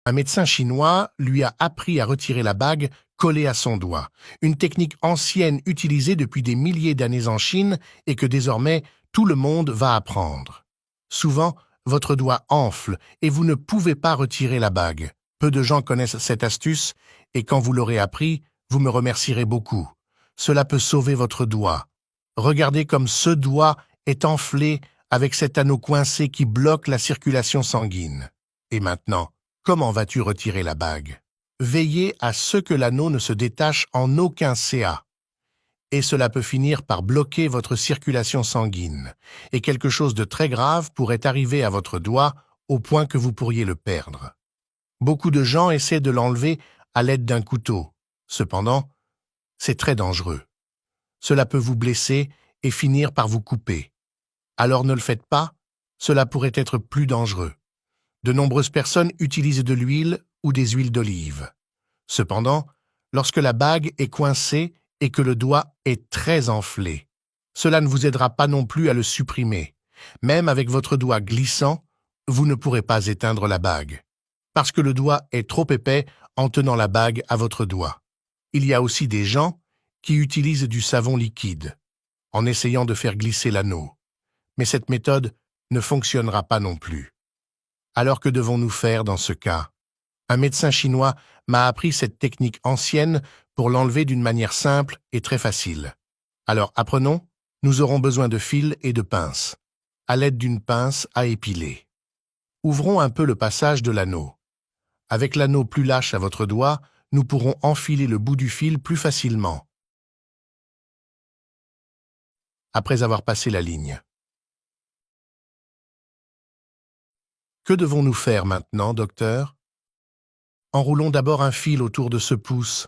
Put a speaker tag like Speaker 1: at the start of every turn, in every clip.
Speaker 1: Un médecin chinois lui a appris à retirer la bague collée à son doigt, une technique ancienne utilisée depuis des milliers d'années en Chine et que désormais tout le monde va apprendre. Souvent, votre doigt enfle et vous ne pouvez pas retirer la bague. Peu de gens connaissent cette astuce et quand vous l'aurez appris, vous me remercierez beaucoup. Cela peut sauver votre doigt. Regardez comme ce doigt est enflé avec cet anneau coincé qui bloque la circulation sanguine. Et maintenant, comment vas-tu retirer la bague? Veillez à ce que l'anneau ne se détache en aucun CA. Et cela peut finir par bloquer votre circulation sanguine. Et quelque chose de très grave pourrait arriver à votre doigt au point que vous pourriez le perdre. Beaucoup de gens essaient de l'enlever à l'aide d'un couteau. Cependant, c'est très dangereux. Cela peut vous blesser et finir par vous couper. Alors ne le faites pas, cela pourrait être plus dangereux. De nombreuses personnes utilisent de l'huile ou des huiles d'olive. Cependant, lorsque la bague est coincée et que le doigt est très enflé, cela ne vous aidera pas non plus à le supprimer. Même avec votre doigt glissant, vous ne pourrez pas éteindre la bague, parce que le doigt est trop épais en tenant la bague à votre doigt. Il y a aussi des gens qui utilisent du savon liquide, en essayant de faire glisser l'anneau. Mais cette méthode ne fonctionnera pas non plus. Alors que devons-nous faire dans ce cas? Un médecin chinois m'a appris cette technique ancienne pour l'enlever d'une manière simple et très facile. Alors apprenons, nous aurons besoin de fils et de pinces, à l'aide d'une pince à épiler. Ouvrons un peu le passage de l'anneau. Avec l'anneau plus lâche à votre doigt, nous pourrons enfiler le bout du fil plus facilement, après avoir passé la ligne. Que devons-nous faire maintenant, docteur? Enroulons d'abord un fil autour de ce pouce.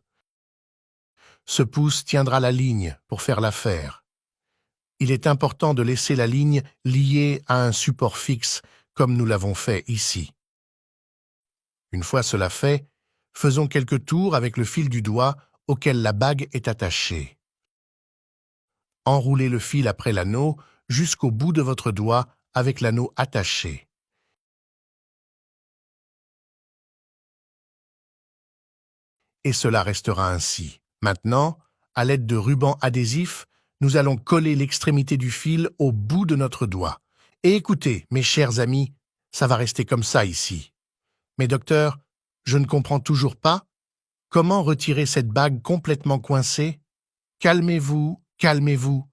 Speaker 1: Ce pouce tiendra la ligne pour faire l'affaire. Il est important de laisser la ligne liée à un support fixe, comme nous l'avons fait ici. Une fois cela fait, faisons quelques tours avec le fil du doigt auquel la bague est attachée. Enroulez le fil après l'anneau jusqu'au bout de votre doigt avec l'anneau attaché. Et cela restera ainsi. Maintenant, à l'aide de rubans adhésifs, nous allons coller l'extrémité du fil au bout de notre doigt. Et écoutez, mes chers amis, ça va rester comme ça ici. Mais docteur, je ne comprends toujours pas. Comment retirer cette bague complètement coincée? Calmez-vous, calmez-vous.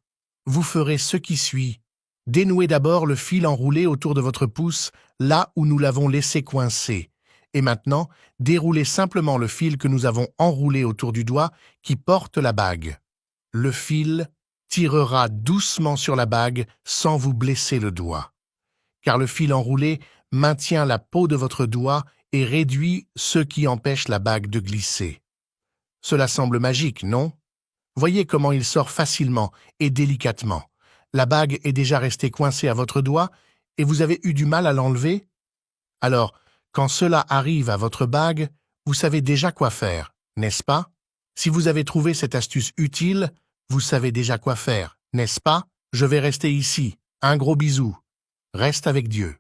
Speaker 1: Vous ferez ce qui suit. Dénouez d'abord le fil enroulé autour de votre pouce, là où nous l'avons laissé coincé. Et maintenant, déroulez simplement le fil que nous avons enroulé autour du doigt qui porte la bague. Le fil tirera doucement sur la bague sans vous blesser le doigt. Car le fil enroulé maintient la peau de votre doigt et réduit ce qui empêche la bague de glisser. Cela semble magique, non? Voyez comment il sort facilement et délicatement. La bague est déjà restée coincée à votre doigt et vous avez eu du mal à l'enlever? Alors, quand cela arrive à votre bague, vous savez déjà quoi faire, n'est-ce pas? Si vous avez trouvé cette astuce utile, vous savez déjà quoi faire, n'est-ce pas? Je vais rester ici. Un gros bisou. Reste avec Dieu.